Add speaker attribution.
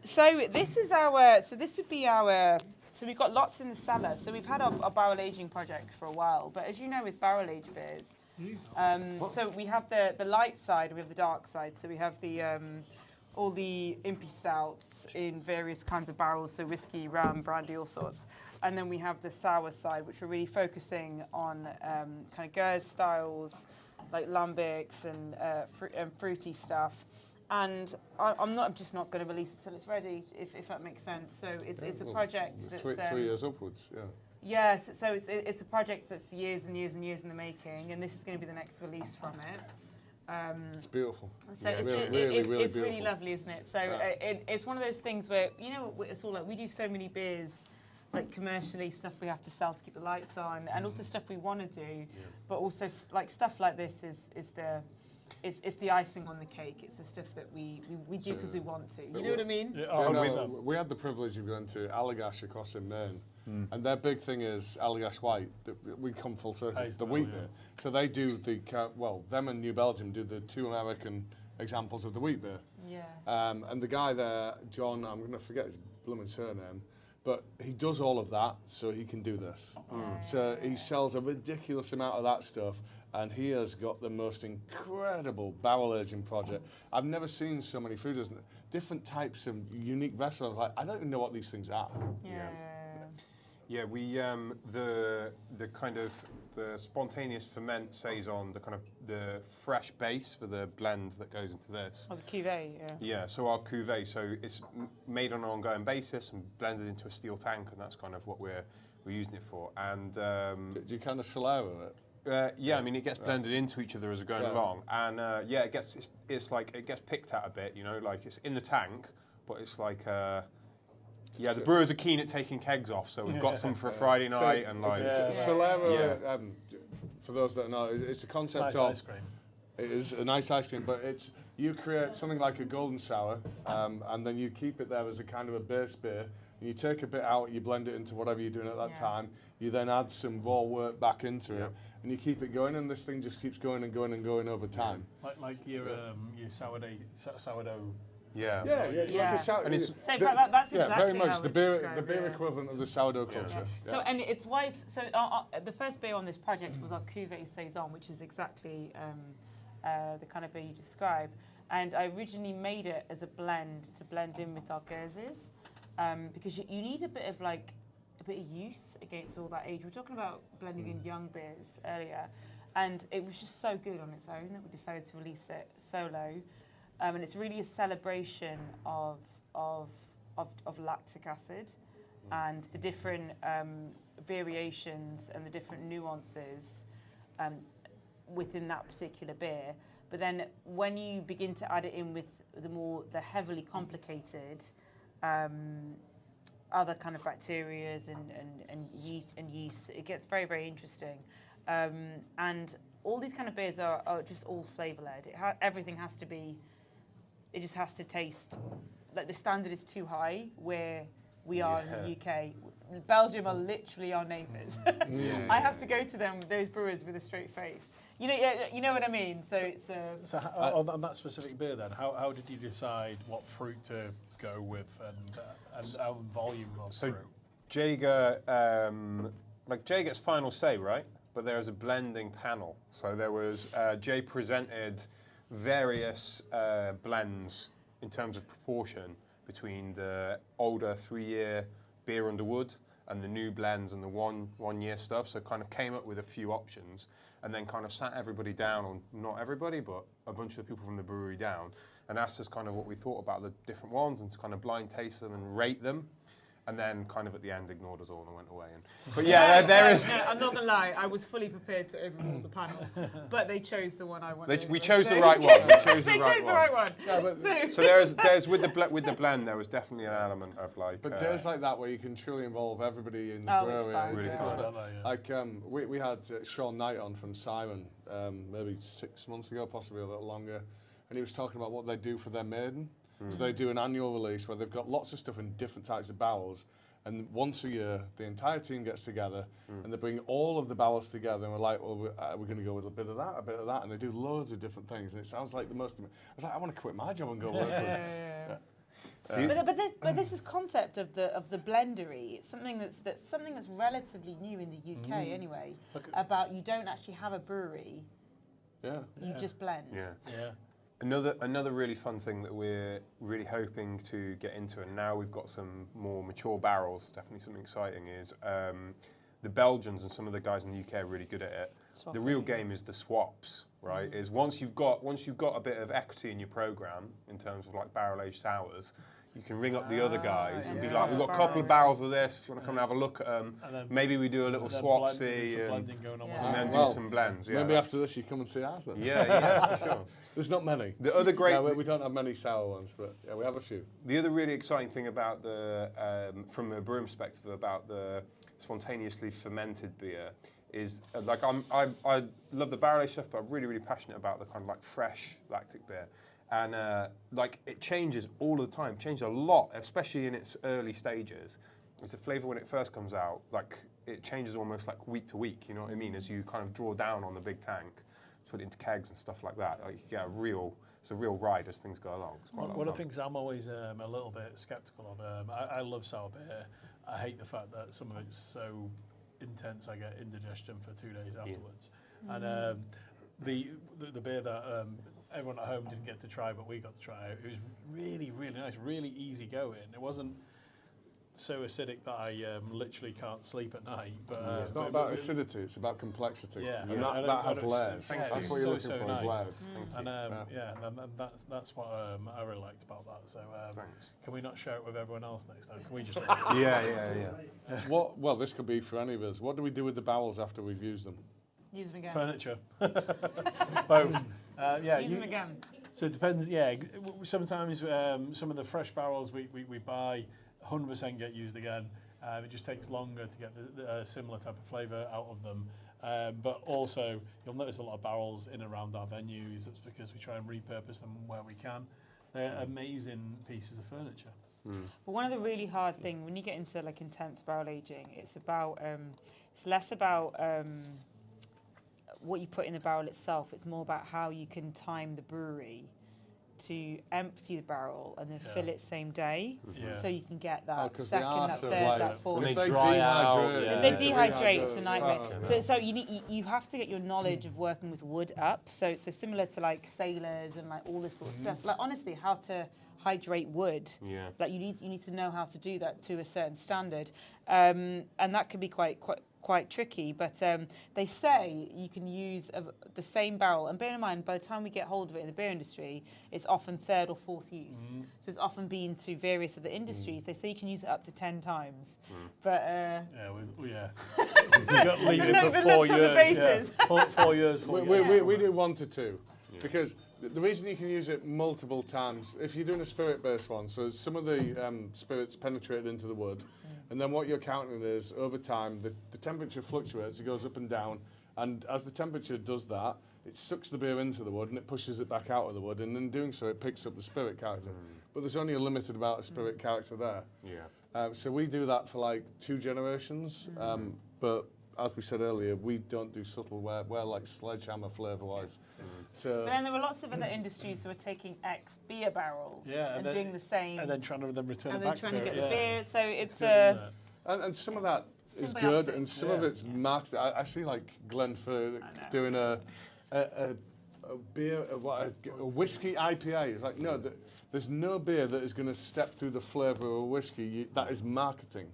Speaker 1: So this is our. So this would be our. So we've got lots in the cellar. So we've had a barrel aging project for a while, but as you know, with barrel aged beers, so we have the light side, we have the dark side. So we have the all the impy stouts in various kinds of barrels, so whiskey, rum, brandy, all sorts. And then we have the sour side, which we're really focusing on kind of Gers styles, like lambics and fruity stuff. And I'm just not going to release it until it's ready, if that makes sense. So it's a project that's
Speaker 2: 3 years upwards, yeah.
Speaker 1: Yes, so it's a project that's years and years and years in the making, and this is going to be the next release from it.
Speaker 2: It's beautiful.
Speaker 1: So it's really lovely, isn't it? So it's one of those things where, you know, it's all like, we do so many beers, like commercially, stuff we have to sell to keep the lights on, and also stuff we want to do, but also like stuff like this is the icing on the cake. It's the stuff that we do because we want to. You know what I mean?
Speaker 2: Yeah, we had the privilege of going to Allagash across in Maine, and their big thing is Allagash White. We come full circle. The wheat beer. So they do them and New Belgium do the 2 American examples of the wheat beer.
Speaker 1: Yeah.
Speaker 2: And the guy there, John, I'm going to forget his blooming surname, but he does all of that so he can do this. So he sells a ridiculous amount of that stuff. And he has got the most incredible barrel aging project. I've never seen so many food, different types of unique vessels. Like, I don't even know what these things are.
Speaker 3: Yeah, we the kind of the spontaneous ferment saison, the kind of the fresh base for the blend that goes into this.
Speaker 1: Oh, the cuvee, yeah.
Speaker 3: Yeah, so our cuvee, so it's made on an ongoing basis and blended into a steel tank, and that's kind of what we're using it for. And
Speaker 2: do you kind of saliva it?
Speaker 3: Yeah, I mean, it gets blended into each other as we're going along, and it gets it's like it gets picked at a bit, you know, like it's in the tank, but it's like the brewers are keen at taking kegs off, so we've got some for a Friday night, and like
Speaker 2: Solera, for those that know, it's a concept of
Speaker 4: ice cream.
Speaker 2: It is a nice ice cream, but it's you create something like a golden sour, and then you keep it there as a kind of a base beer. And you take a bit out, you blend it into whatever you're doing at that time. You then add some raw wort back into it, and you keep it going, and this thing just keeps going and going and going over time.
Speaker 4: Like your sourdough.
Speaker 3: Yeah.
Speaker 2: And it's
Speaker 1: that's exactly
Speaker 2: very much
Speaker 1: how
Speaker 2: the beer equivalent of the sourdough culture.
Speaker 1: So and it's why. So the first beer on this project was our cuvee saison, which is exactly the kind of beer you describe. And I originally made it as a blend to blend in with our Guerses. Because you need a bit of youth against all that age. We were talking about blending in young beers earlier, and it was just so good on its own that we decided to release it solo. And it's really a celebration of lactic acid and the different variations and the different nuances within that particular beer. But then when you begin to add it in with the heavily complicated other kind of bacterias and yeast, it gets very, very interesting. And all these kind of beers are just all flavour-led. Everything has to be, it just has to taste, like the standard is too high where we are in the UK. Belgium are literally our neighbours. I have to go to those brewers with a straight face. You know what I mean? So
Speaker 4: on that specific beer then, how did you decide what fruit to go with and volume of fruit?
Speaker 3: Jaega, Jaega gets final say, right? But there's a blending panel. So there was, Jay presented various blends in terms of proportion between the older 3-year beer under wood and the new blends and the one year stuff. So kind of came up with a few options and then kind of sat everybody down, or not everybody, but a bunch of the people from the brewery down, and asked us kind of what we thought about the different ones and to kind of blind taste them and rate them. And then kind of at the end ignored us all and went away. But there is...
Speaker 1: No, I'm not going to lie, I was fully prepared to overrule the panel, but they chose the one I wanted.
Speaker 3: We chose the right one.
Speaker 1: They chose the right one.
Speaker 3: Yeah, so there's with the blend, there was definitely an element of like...
Speaker 2: But days like that where you can truly involve everybody in the brewery.
Speaker 1: It's fun.
Speaker 2: Like we had Sean Knight on from Siren maybe 6 months ago, possibly a little longer, and he was talking about what they do for their maiden. So they do an annual release where they've got lots of stuff in different types of barrels, and once a year the entire team gets together and they bring all of the barrels together, and we're like, well, we're going to go with a bit of that, and they do loads of different things, and it sounds like the most. I was like, I want to quit my job and go work for them.
Speaker 1: But this is concept of the blendery. It's something that's relatively new in the UK anyway. About you don't actually have a brewery.
Speaker 2: Yeah.
Speaker 1: You just blend.
Speaker 4: Yeah.
Speaker 3: Another really fun thing that we're really hoping to get into, and now we've got some more mature barrels, definitely something exciting, is the Belgians and some of the guys in the UK are really good at it. The real game is the swaps, right? Is once you've got a bit of equity in your program in terms of like barrel aged sours, you can ring up the other guys and be like, we've got a couple of barrels of this, if you want to come and have a look at them, maybe we do a little swapsy and then do some blends.
Speaker 2: Maybe after this you come and see ours then.
Speaker 3: Yeah, for sure.
Speaker 2: There's not many.
Speaker 3: The other great...
Speaker 2: No, we don't have many sour ones, but yeah, we have a few.
Speaker 3: The other really exciting thing about from a brewing perspective, about the spontaneously fermented beer is, like, I love the barrel aged stuff, but I'm really, really passionate about the kind of like fresh lactic beer. And like it changes all the time, changes a lot, especially in its early stages. It's a flavour when it first comes out, like it changes almost like week to week, you know what I mean? As you kind of draw down on the big tank, put it into kegs and stuff like that. Like you get it's a real ride as things go along. It's quite
Speaker 4: one of the things I'm always a little bit sceptical of, I love sour beer. I hate the fact that some of it's so intense I get indigestion for 2 days afterwards. And the beer that everyone at home didn't get to try, but we got to try. It was really, really nice, really easy going. It wasn't so acidic that I literally can't sleep at night. But
Speaker 2: it's not about acidity; it's about complexity.
Speaker 4: Yeah,
Speaker 2: and that has layers. That's what you're looking for, is layers.
Speaker 4: And that's what I really liked about that. So can we not share it with everyone else next time? Can we just?
Speaker 3: Yeah.
Speaker 2: Well, this could be for any of us. What do we do with the barrels after we've used them?
Speaker 1: Use them again.
Speaker 4: Furniture. Both.
Speaker 1: Use them again.
Speaker 4: So it depends. Yeah, sometimes some of the fresh barrels we buy 100% get used again. It just takes longer to get the similar type of flavour out of them. But also, you'll notice a lot of barrels in and around our venues. That's because we try and repurpose them where we can. They're amazing pieces of furniture.
Speaker 1: But one of the really hard things when you get into like intense barrel aging, it's less about what you put in the barrel itself. It's more about how you can time the brewery to empty the barrel and then fill it same day, so you can get that second, that third, that fourth.
Speaker 3: When they dry out,
Speaker 1: they dehydrate. It's a nightmare. So you have to get your knowledge of working with wood up. So similar to like sailors and like all this sort of stuff. Like honestly, how to hydrate wood. Like you need to know how to do that to a certain standard, and that can be quite tricky, but they say you can use the same barrel, and bear in mind, by the time we get hold of it in the beer industry, it's often third or fourth use. So it's often been to various other industries. They say you can use it up to 10 times. But
Speaker 4: we got leave it for 4 years. 4 years.
Speaker 2: We do 1 to 2, because the reason you can use it multiple times, if you're doing a spirit-based one, so some of the spirits penetrated into the wood. And then what you're counting is, over time, the temperature fluctuates, it goes up and down, and as the temperature does that, it sucks the beer into the wood and it pushes it back out of the wood, and in doing so, it picks up the spirit character. But there's only a limited amount of spirit character there. So we do that for like 2 generations, but as we said earlier, we don't do subtle, we're like sledgehammer flavour-wise.
Speaker 1: But then there were lots of other industries who were taking ex beer barrels and doing the same,
Speaker 4: and then trying to return
Speaker 1: and
Speaker 4: it back
Speaker 1: then trying to
Speaker 4: spirit.
Speaker 1: get the beer. So it's
Speaker 2: and some of that is good, and some of it's marketed. I see like Glenfiddich doing a beer, a whiskey IPA. It's like, no, there's no beer that is going to step through the flavour of a whiskey. That is marketing.